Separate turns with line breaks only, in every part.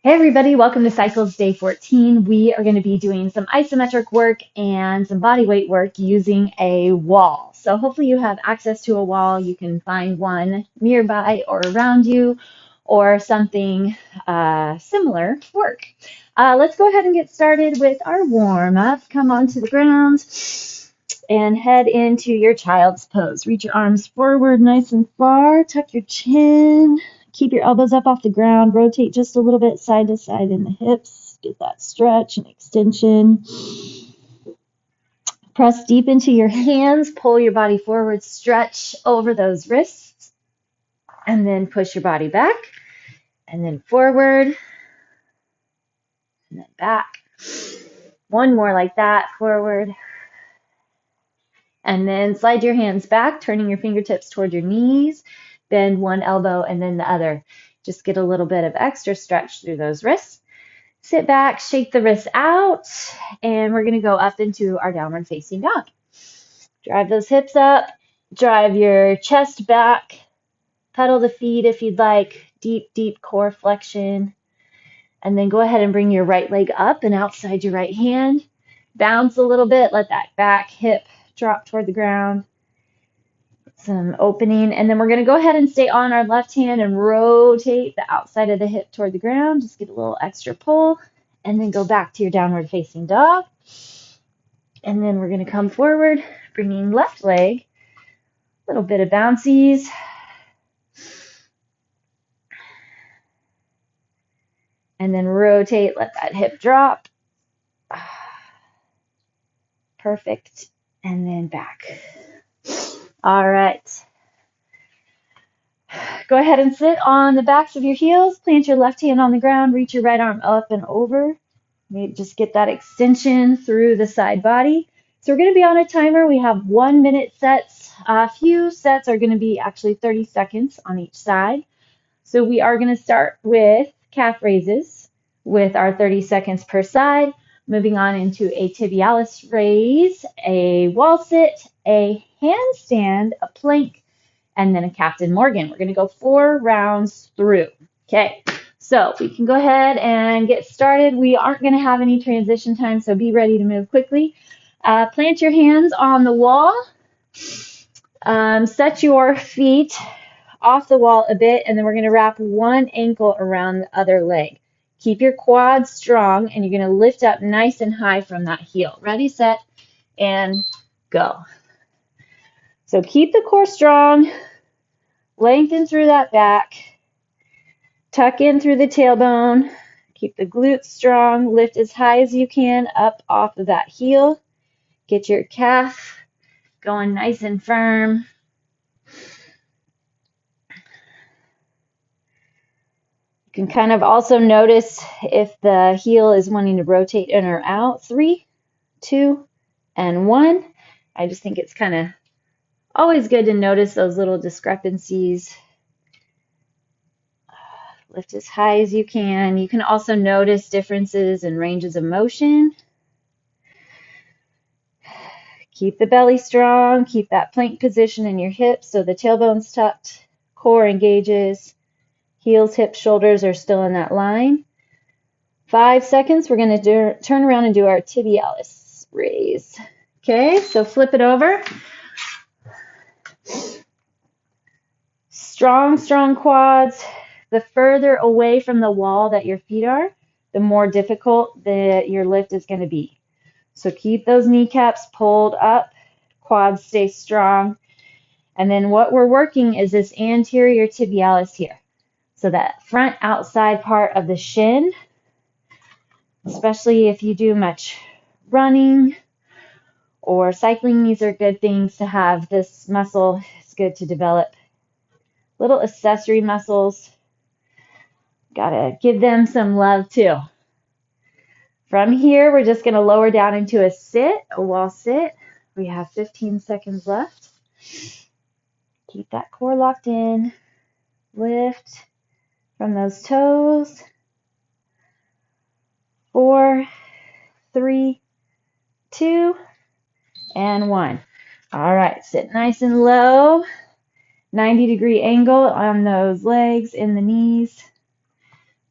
Hey everybody, welcome to Cycles Day 14. We are going to be doing some isometric work and some body weight work using a wall. So hopefully you have access to a wall. You can find one nearby or around you or something similar to work. Let's go ahead and get started with our warm-up. Come onto the ground and head into your child's pose. Reach your arms forward nice and far. Tuck your chin. Keep your elbows up off the ground. Rotate just a little bit side to side in the hips. Get that stretch and extension. Press deep into your hands. Pull your body forward. Stretch over those wrists. And then push your body back. And then forward. And then back. One more like that. Forward. And then slide your hands back, turning your fingertips toward your knees. Bend one elbow and then the other. Just get a little bit of extra stretch through those wrists. Sit back, shake the wrists out, and we're going to go up into our downward facing dog. Drive those hips up, drive your chest back, pedal the feet if you'd like, deep, deep core flexion. And then go ahead and bring your right leg up and outside your right hand. Bounce a little bit, let that back hip drop toward the ground. Some opening, and then we're going to go ahead and stay on our left hand and rotate the outside of the hip toward the ground. Just get a little extra pull, and then go back to your downward facing dog. And then we're going to come forward, bringing left leg, a little bit of bouncies. And then rotate, let that hip drop. Perfect. And then back. All right. Go ahead and sit on the backs of your heels. Plant your left hand on the ground. Reach your right arm up and over. Maybe just get that extension through the side body. So we're going to be on a timer. We have 1 minute sets. A few sets are going to be actually 30 seconds on each side. So we are going to start with calf raises with our 30 seconds per side. Moving on into a tibialis raise, a wall sit, a handstand, a plank, and then a Captain Morgan. We're going to go 4 rounds through. Okay, so we can go ahead and get started. We aren't going to have any transition time, so be ready to move quickly. Plant your hands on the wall. Set your feet off the wall a bit, and then we're going to wrap one ankle around the other leg. Keep your quads strong, and you're going to lift up nice and high from that heel. Ready, set, and go. So keep the core strong. Lengthen through that back. Tuck in through the tailbone. Keep the glutes strong. Lift as high as you can up off of that heel. Get your calf going nice and firm. You can kind of also notice if the heel is wanting to rotate in or out. 3, 2, and 1. I just think it's kind of always good to notice those little discrepancies. Lift as high as you can. You can also notice differences in ranges of motion. Keep the belly strong. Keep that plank position in your hips so the tailbone's tucked, core engages. Heels, hips, shoulders are still in that line. 5 seconds. We're going to turn around and do our tibialis raise. Okay, so flip it over. Strong, strong quads. The further away from the wall that your feet are, the more difficult your lift is going to be. So keep those kneecaps pulled up. Quads stay strong. And then what we're working is this anterior tibialis here. So that front outside part of the shin, especially if you do much running or cycling, these are good things to have. This muscle is good to develop. Little accessory muscles, gotta give them some love too. From here, we're just gonna lower down into a sit, a wall sit. We have 15 seconds left. Keep that core locked in. Lift from those toes. 4, 3, 2, and 1. All right, sit nice and low. 90-degree angle on those legs in the knees.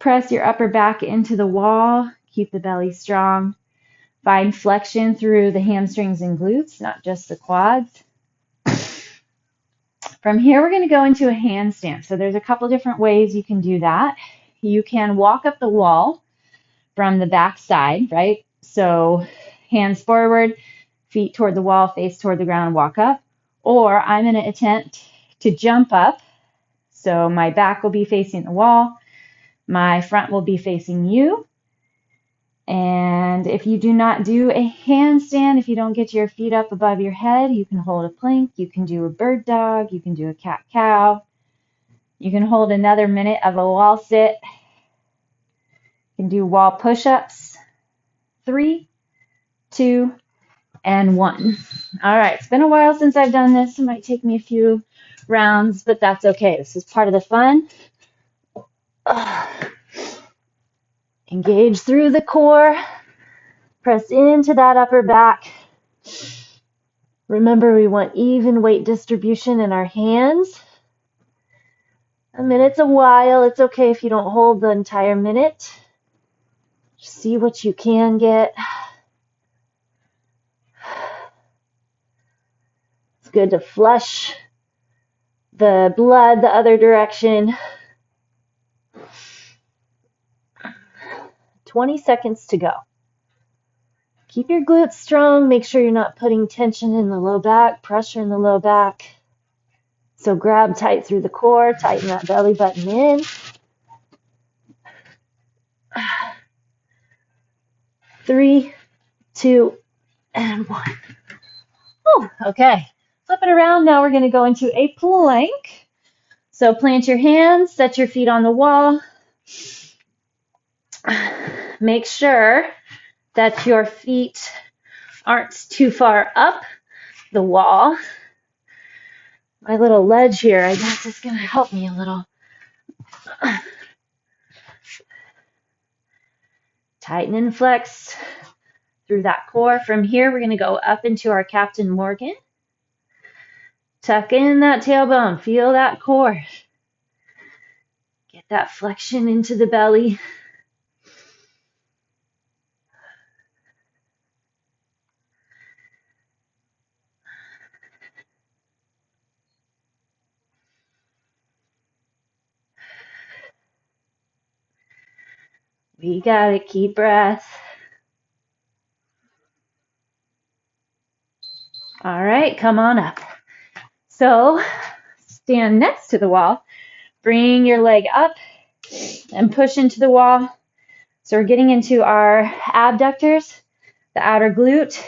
Press your upper back into the wall. Keep the belly strong. Find flexion through the hamstrings and glutes, not just the quads. From here, we're going to go into a handstand. So there's a couple different ways you can do that. You can walk up the wall from the back side, right? So hands forward, feet toward the wall, face toward the ground, walk up. Or I'm going to attempt to jump up. So my back will be facing the wall. My front will be facing you. And if you do not do a handstand, if you don't get your feet up above your head, you can hold a plank. You can do a bird dog. You can do a cat-cow. You can hold another minute of a wall sit. You can do wall push-ups. 3, 2, and 1. All right, it's been a while since I've done this. It might take me a few rounds, but that's okay. This is part of the fun. Engage through the core. Press into that upper back. Remember, we want even weight distribution in our hands. A minute's a while. It's okay if you don't hold the entire minute. Just see what you can get. It's good to flush the blood the other direction. 20 seconds to go. Keep your glutes strong. Make sure you're not putting tension in the low back, pressure in the low back. So grab tight through the core, tighten that belly button in. 3, 2, and 1. Whew, okay, flip it around. Now we're going to go into a plank. So plant your hands, set your feet on the wall. Make sure that your feet aren't too far up the wall. My little ledge here, I guess, is going to help me a little. Tighten and flex through that core. From here, we're going to go up into our Captain Morgan. Tuck in that tailbone. Feel that core. Get that flexion into the belly. We got it. Keep breath. All right, come on up. So stand next to the wall. Bring your leg up and push into the wall. So we're getting into our abductors, the outer glute.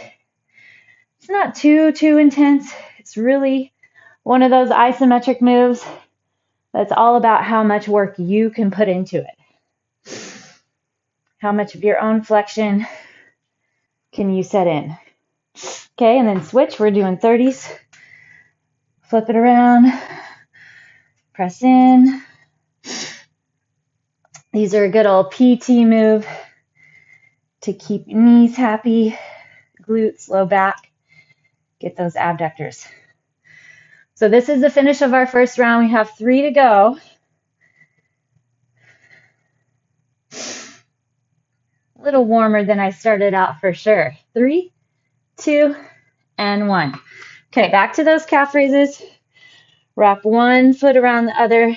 It's not too intense. It's really one of those isometric moves that's all about how much work you can put into it. How much of your own flexion can you set in? Okay, and then switch. We're doing 30s. Flip it around. Press in. These are a good old PT move to keep knees happy, glutes, low back. Get those abductors. So this is the finish of our first round. We have 3 to go. A little warmer than I started out for sure. 3, 2, and 1. Okay, back to those calf raises. Wrap one foot around the other.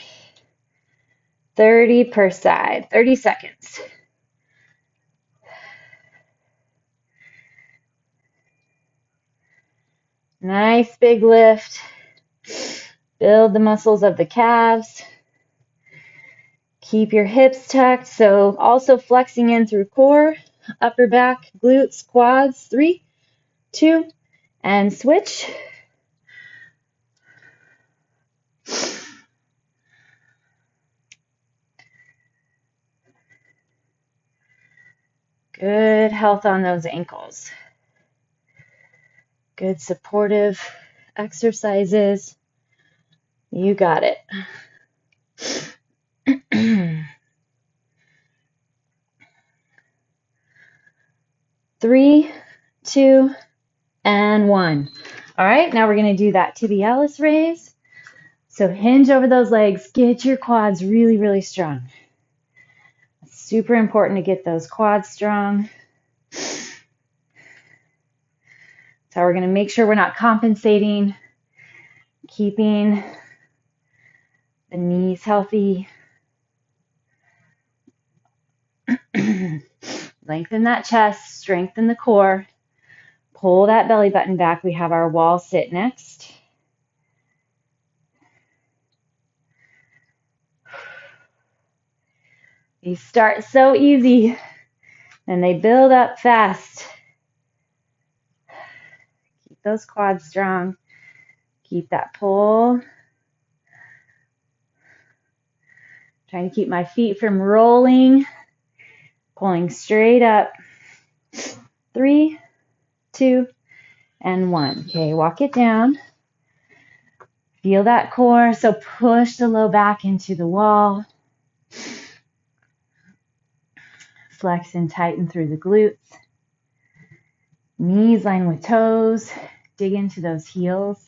30 per side. 30 seconds. Nice big lift. Build the muscles of the calves. Keep your hips tucked. So also flexing in through core, upper back, glutes, quads. 3, 2, and switch. Good health on those ankles. Good supportive exercises. You got it. 3, 2, and 1. All right, now we're going to do that tibialis raise. So hinge over those legs. Get your quads really, really strong. Super important to get those quads strong. So we're going to make sure we're not compensating, keeping the knees healthy. Lengthen that chest, strengthen the core. Pull that belly button back. We have our wall sit next. These start so easy and they build up fast. Keep those quads strong. Keep that pull. Trying to keep my feet from rolling. Pulling straight up. 3, 2, and 1. Okay, walk it down. Feel that core. So push the low back into the wall. Flex and tighten through the glutes. Knees line with toes. Dig into those heels.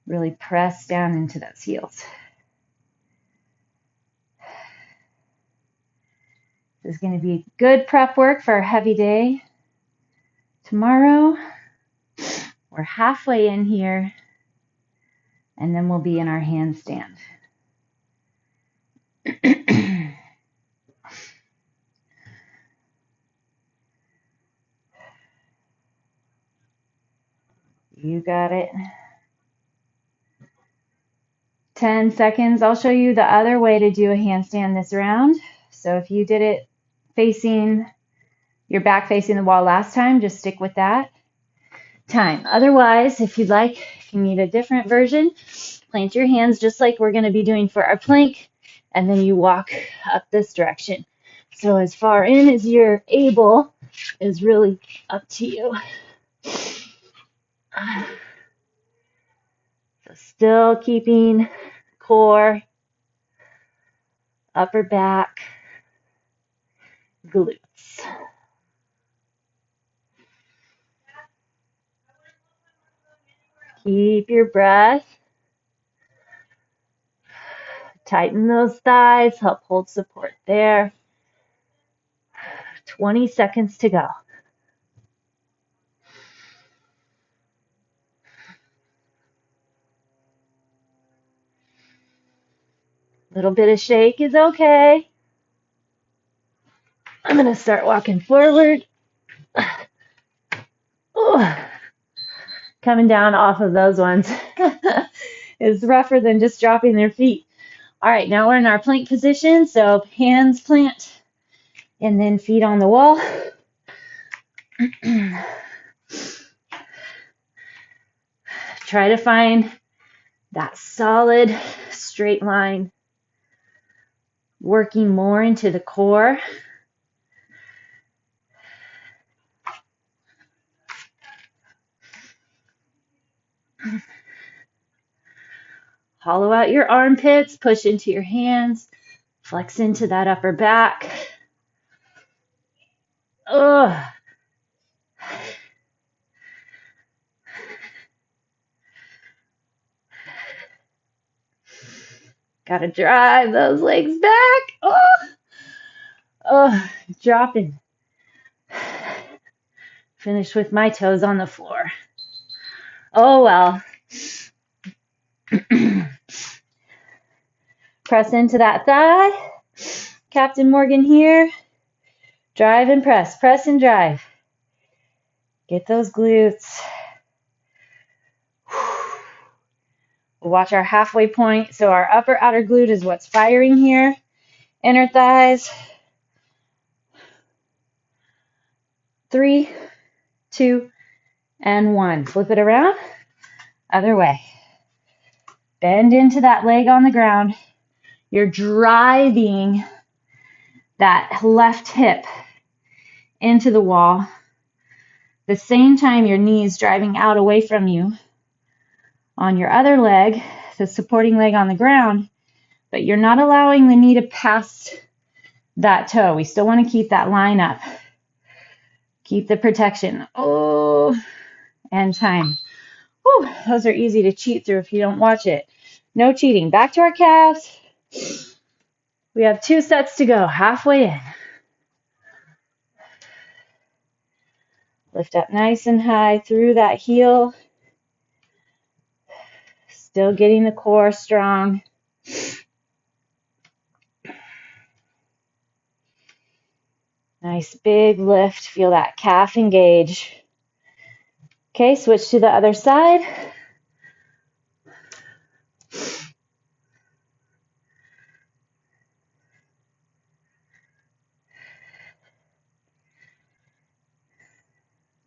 Really press down into those heels. This is going to be good prep work for a heavy day. Tomorrow, we're halfway in here, and then we'll be in our handstand. You got it. 10 seconds. I'll show you the other way to do a handstand this round. So if you did it facing your back facing the wall last time, just stick with that time. Otherwise, if you'd like, if you need a different version, plant your hands just like we're going to be doing for our plank, and then you walk up this direction. So as far in as you're able is really up to you. So still keeping core, upper back, glutes. Keep your breath. Tighten those thighs, help hold support there. 20 seconds to go. Little bit of shake is okay. I'm going to start walking forward. Coming down off of those ones is rougher than just dropping their feet. All right, now we're in our plank position. So hands plant and then feet on the wall. Try to find that solid straight line, working more into the core. Hollow out your armpits, push into your hands, flex into that upper back. Ugh. Gotta drive those legs back. Oh, dropping. Finish with my toes on the floor. Oh well. Press into that thigh. Captain Morgan here. Drive and press. Press and drive. Get those glutes. We'll watch our halfway point. So our upper outer glute is what's firing here. Inner thighs. 3, 2, and 1. Flip it around. Other way. Bend into that leg on the ground. You're driving that left hip into the wall. The same time your knee is driving out away from you on your other leg, the supporting leg on the ground, but you're not allowing the knee to pass that toe. We still want to keep that line up. Keep the protection. Oh, and time. Whew, those are easy to cheat through if you don't watch it. No cheating. Back to our calves. We have 2 sets to go, halfway in. Lift up nice and high through that heel. Still getting the core strong. Nice big lift. Feel that calf engage. Okay, switch to the other side.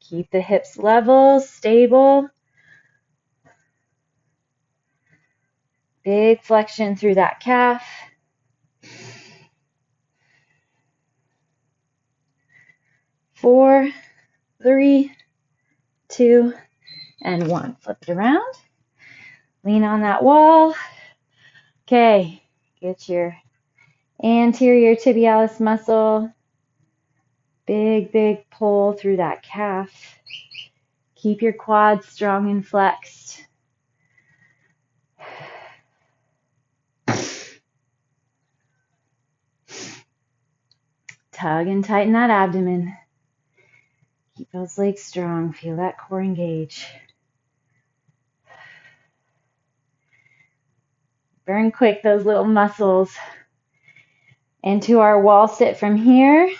Keep the hips level, stable. Big flexion through that calf. 4, 3, 2, and 1. Flip it around. Lean on that wall. Okay, get your anterior tibialis muscle. Big, big pull through that calf. Keep your quads strong and flexed. Tug and tighten that abdomen. Keep those legs strong. Feel that core engage. Burn quick those little muscles. Into our wall sit from here.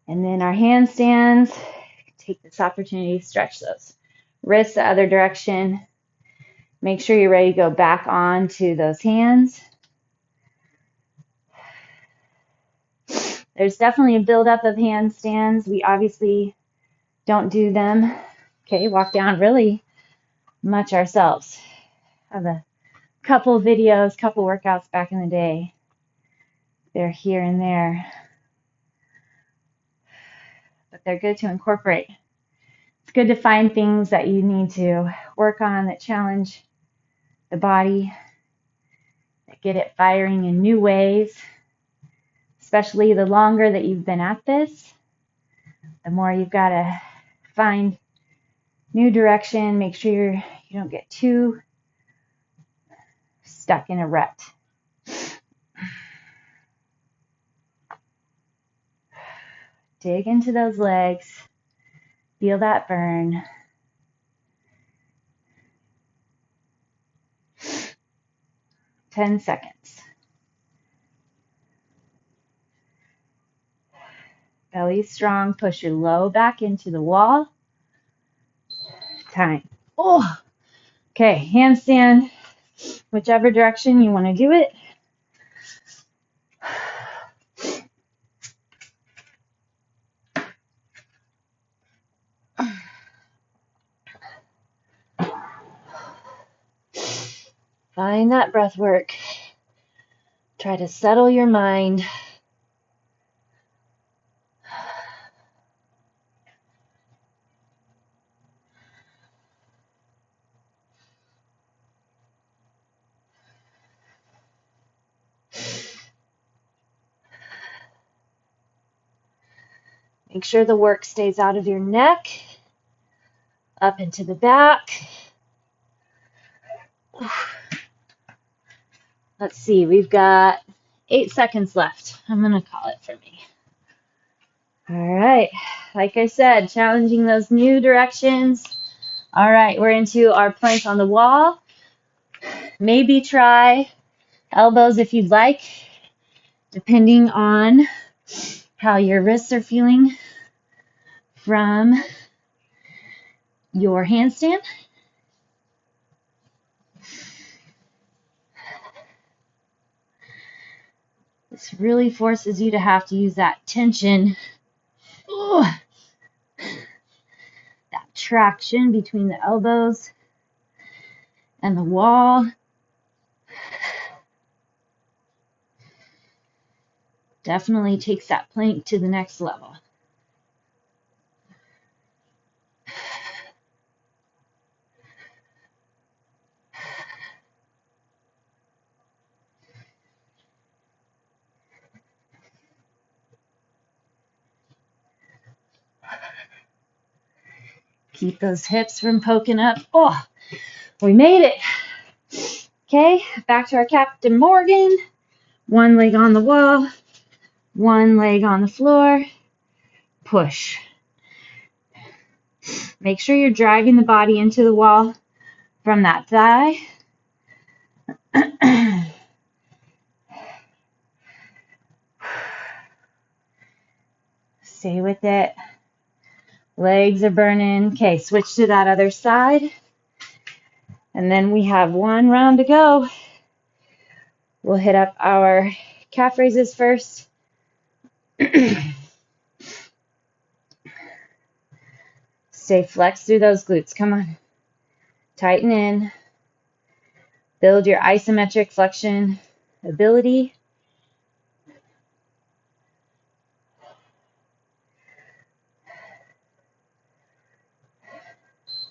And then our handstands. Take this opportunity to stretch those wrists the other direction. Make sure you're ready to go back on to those hands. There's definitely a buildup of handstands. We obviously don't do them. Okay, walk down really much ourselves. Have a couple videos, couple workouts back in the day. They're here and there. But they're good to incorporate. It's good to find things that you need to work on that challenge the body, that get it firing in new ways. Especially the longer that you've been at this, the more you've got to find new direction. Make sure you don't get too stuck in a rut. Dig into those legs. Feel that burn. Ten seconds. Belly strong. Push your low back into the wall. Time. Oh, okay. Handstand, whichever direction you want to do it. Find that breath work. Try to settle your mind. Make sure the work stays out of your neck, up into the back. Let's see, we've got 8 seconds left. I'm going to call it for me. All right, like I said, challenging those new directions. All right, we're into our plank on the wall. Maybe try elbows if you'd like, depending on how your wrists are feeling from your handstand. This really forces you to have to use that tension, that traction between the elbows and the wall. Definitely takes that plank to the next level. Keep those hips from poking up. Oh, we made it. Okay, back to our Captain Morgan. One leg on the wall, one leg on the floor, push. Make sure you're driving the body into the wall from that thigh. Stay with it. Legs are burning. Okay, switch to that other side. And then we have one round to go. We'll hit up our calf raises first. Stay flexed through those glutes. Come on. Tighten in. Build your isometric flexion ability.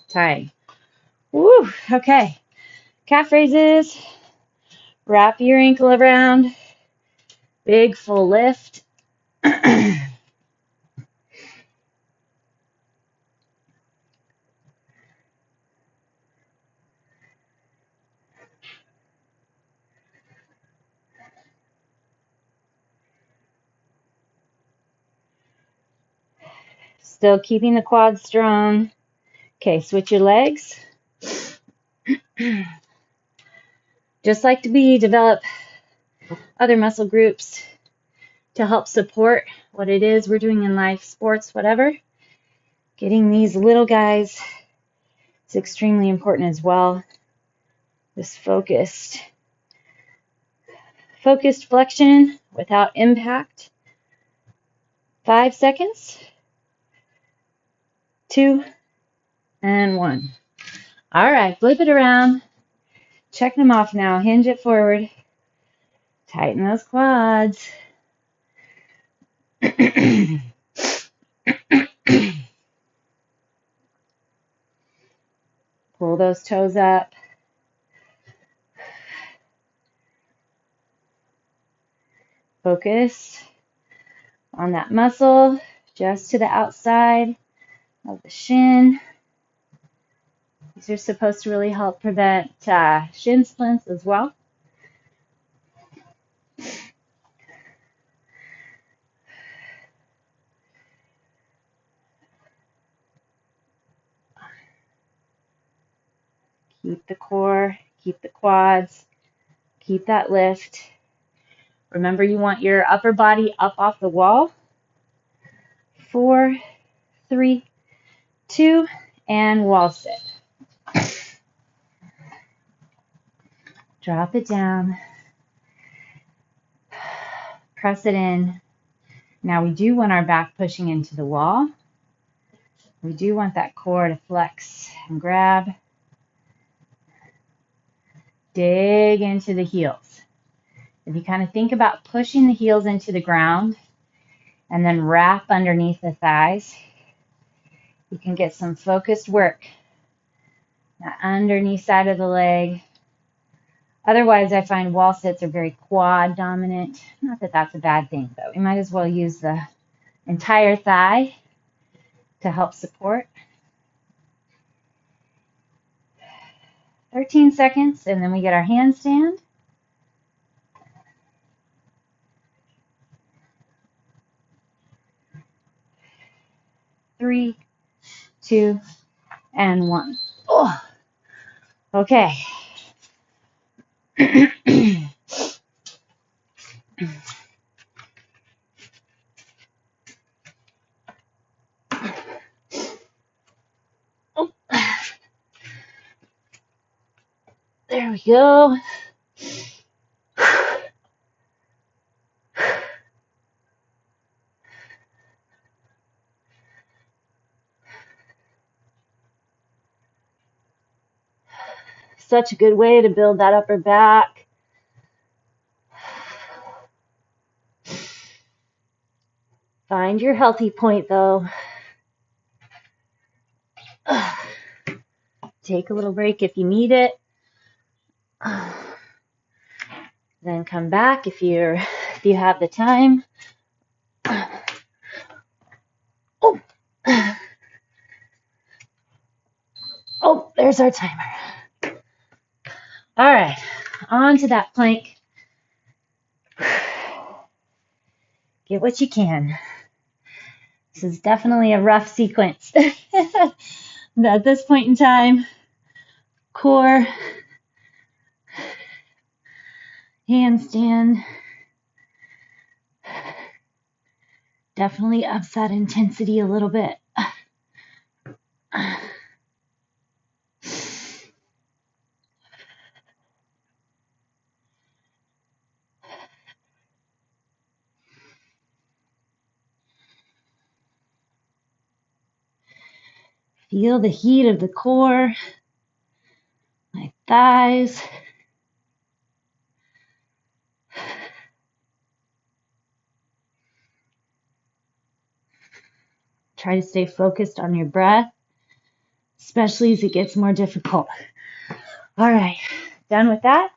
Tight. Woo, okay. Calf raises. Wrap your ankle around. Big full lift. Still keeping the quads strong. Okay, switch your legs. Just like to develop other muscle groups to help support what it is we're doing in life, sports, whatever. Getting these little guys is extremely important as well. This focused flexion without impact. 5 seconds. 2 and 1. All right, flip it around. Check them off now. Hinge it forward. Tighten those quads. Pull those toes up. Focus on that muscle just to the outside of the shin. These are supposed to really help prevent shin splints as well. Keep the core, keep the quads, keep that lift. Remember, you want your upper body up off the wall. 4, 3, 2, and wall sit. Drop it down. Press it in. Now we do want our back pushing into the wall. We do want that core to flex and grab. Dig into the heels. If you kind of think about pushing the heels into the ground and then wrap underneath the thighs, you can get some focused work. That underneath side of the leg. Otherwise, I find wall sits are very quad dominant. Not that that's a bad thing, though. You might as well use the entire thigh to help support. 13 seconds, and then we get our handstand. 3, 2, and 1. Oh, okay. Oh. There we go. Such a good way to build that upper back. Find your healthy point, though. Take a little break if you need it. Then come back if you have the time. Oh, oh, there's our timer. All right, on to that plank. Get what you can. This is definitely a rough sequence. At this point in time, core, handstand, definitely ups that intensity a little bit. Feel the heat of the core, my thighs. Try to stay focused on your breath, especially as it gets more difficult. All right, done with that.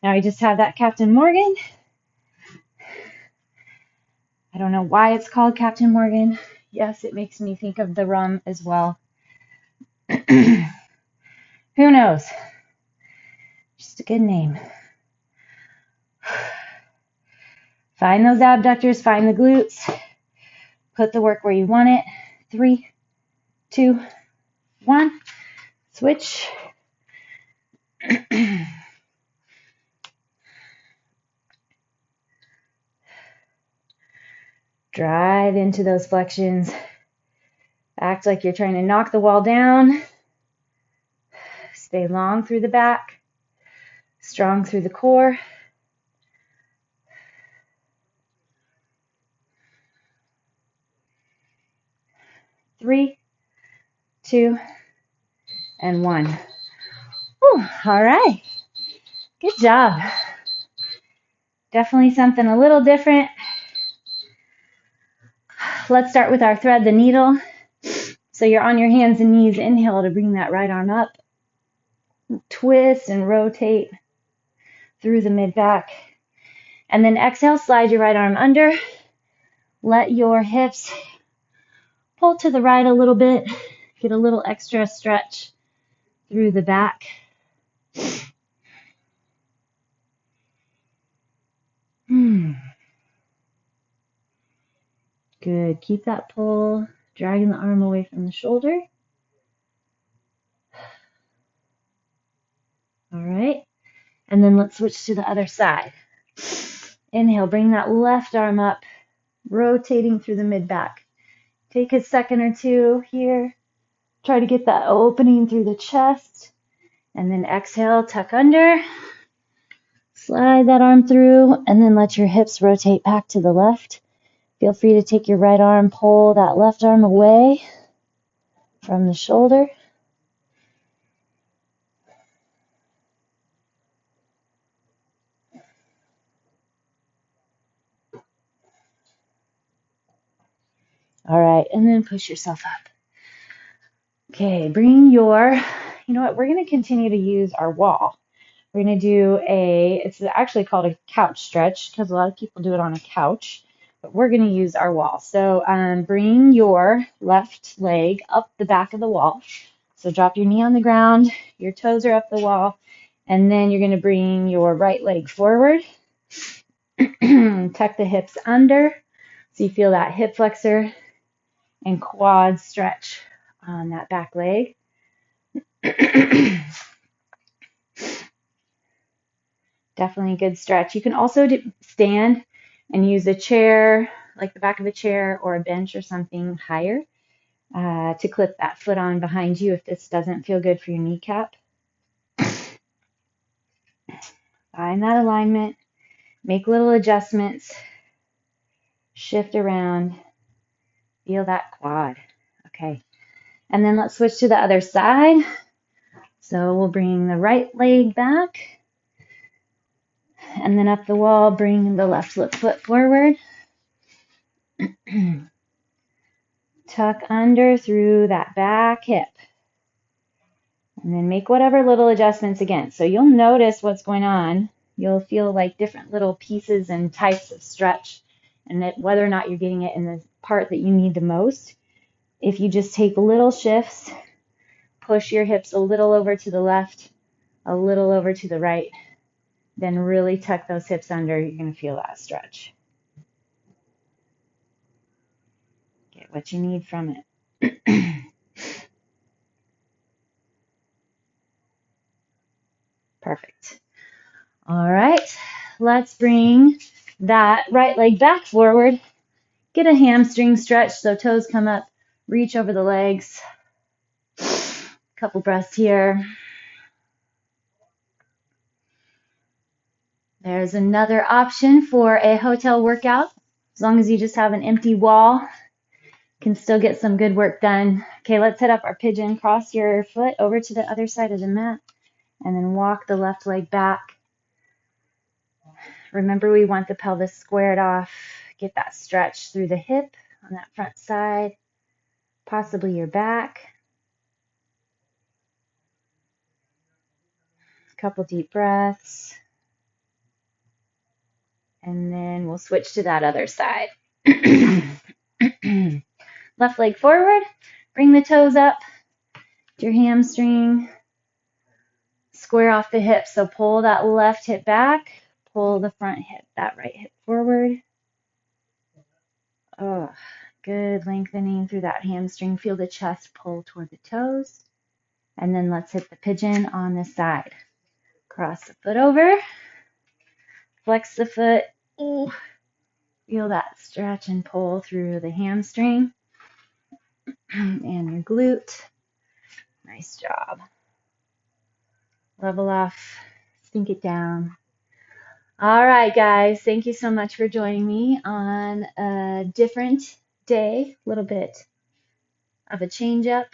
Now I just have that Captain Morgan. I don't know why it's called Captain Morgan. Yes, it makes me think of the rum as well. Who knows? Just a good name. Find those abductors, find the glutes. Put the work where you want it. 3, 2, 1. Switch. Drive into those flexions. Act like you're trying to knock the wall down. Stay long through the back. Strong through the core. Three, 2, and 1. Whew, all right. Good job. Definitely something a little different. Let's start with our thread the needle. So you're on your hands and knees. Inhale to bring that right arm up. Twist and rotate through the mid-back. And then exhale, slide your right arm under. Let your hips pull to the right a little bit. Get a little extra stretch through the back. Good. Keep that pull, dragging the arm away from the shoulder. All right. And then let's switch to the other side. Inhale, bring that left arm up, rotating through the mid-back. Take a second or two here. Try to get that opening through the chest. And then exhale, tuck under. Slide that arm through, and then let your hips rotate back to the left. Feel free to take your right arm, pull that left arm away from the shoulder. All right, and then push yourself up. Okay, bring your, you know what, we're going to continue to use our wall. We're going to do it's actually called a couch stretch because a lot of people do it on a couch, but we're going to use our wall. So bring your left leg up the back of the wall. So drop your knee on the ground, your toes are up the wall, and then you're going to bring your right leg forward. Tuck the hips under so you feel that hip flexor and quad stretch on that back leg. Definitely a good stretch. You can also stand and use a chair, like the back of a chair or a bench or something higher to clip that foot on behind you if this doesn't feel good for your kneecap. Find that alignment. Make little adjustments. Shift around. Feel that quad. Okay. And then let's switch to the other side. So we'll bring the right leg back. And then up the wall, bring the left foot forward. Tuck under through that back hip. And then make whatever little adjustments again. So you'll notice what's going on. You'll feel like different little pieces and types of stretch, and that whether or not you're getting it in the part that you need the most. If you just take little shifts, push your hips a little over to the left, a little over to the right, then really tuck those hips under, you're going to feel that stretch. Get what you need from it. Perfect. All right, let's bring that right leg back forward. Get a hamstring stretch so toes come up, reach over the legs. Couple breaths here. There's another option for a hotel workout. As long as you just have an empty wall, can still get some good work done. Okay, let's set up our pigeon. Cross your foot over to the other side of the mat and then walk the left leg back. Remember, we want the pelvis squared off. Get that stretch through the hip on that front side, possibly your back. Couple deep breaths. And then we'll switch to that other side. Left leg forward. Bring the toes up. Your hamstring. Square off the hip. So pull that left hip back. Pull the front hip, that right hip forward. Oh, good lengthening through that hamstring. Feel the chest pull toward the toes. And then let's hit the pigeon on the side. Cross the foot over. Flex the foot. Ooh. Feel that stretch and pull through the hamstring and your glute. Nice job. Level off. Sink it down. All right, guys. Thank you so much for joining me on a different day. A little bit of a change up.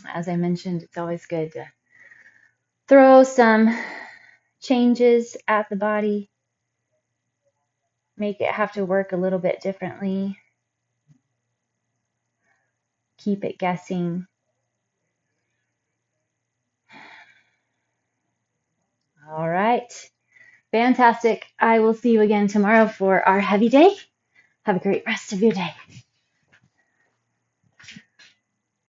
As I mentioned, it's always good to throw some changes at the body. Make it have to work a little bit differently. Keep it guessing. All right. Fantastic. I will see you again tomorrow for our heavy day. Have a great rest of your day.